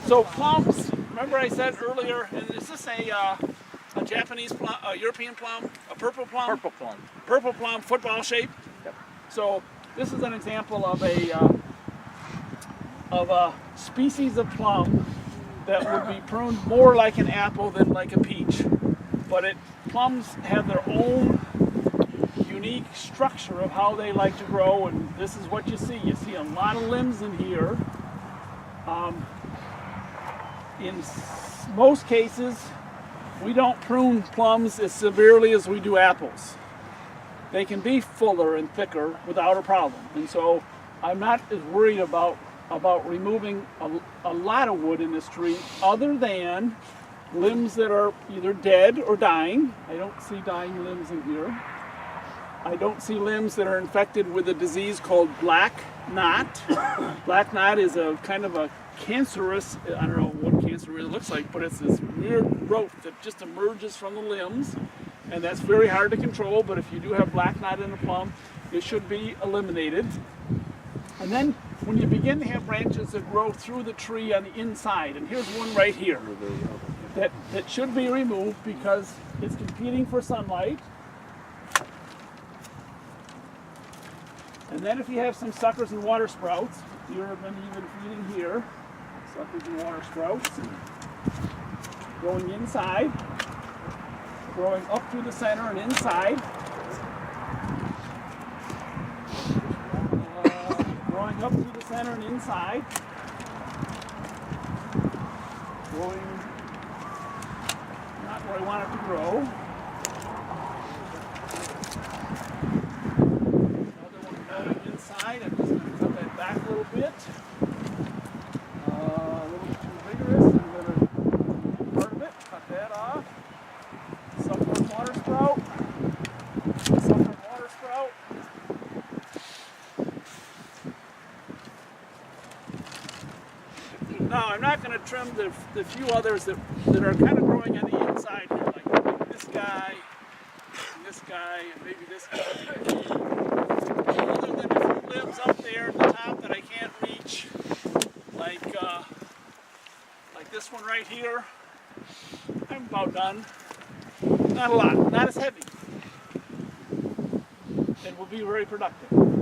So plums, remember I said earlier, and is this a Japanese plum, a European plum, a purple plum? Purple plum. Purple plum, football shape. Yep. So this is an example of a species of plum that would be pruned more like an apple than like a peach. But plums have their own unique structure of how they like to grow, and this is what you see. You see a lot of limbs in here. In most cases, we don't prune plums as severely as we do apples. They can be fuller and thicker without a problem, and so I'm not as worried about removing a lot of wood in this tree, other than limbs that are either dead or dying. I don't see dying limbs in here. I don't see limbs that are infected with a disease called black knot. Black knot is a kind of a cancerous, I don't know what cancer really looks like, but it's this weird growth that just emerges from the limbs, and that's very hard to control. But if you do have black knot in the plum, it should be eliminated. And then when you begin to have branches that grow through the tree on the inside, and here's one right here, that should be removed because it's competing for sunlight. And then if you have some suckers and water sprouts, you're even feeding here, suckers and water sprouts, growing inside, growing up through the center and inside, growing up through the center and inside, growing not where I want it to grow. I'm just going to cut that back a little bit. A little bit too vigorous. I'm going to part of it, cut that off. Sucker water sprout. Sucker water sprout. Now I'm not going to trim the few others that are kind of growing on the inside here, like this guy, and maybe this guy. Other than a few limbs up there at the top that I can't reach, like this one right here, I'm about done. Not a lot, not as heavy. It will be very productive.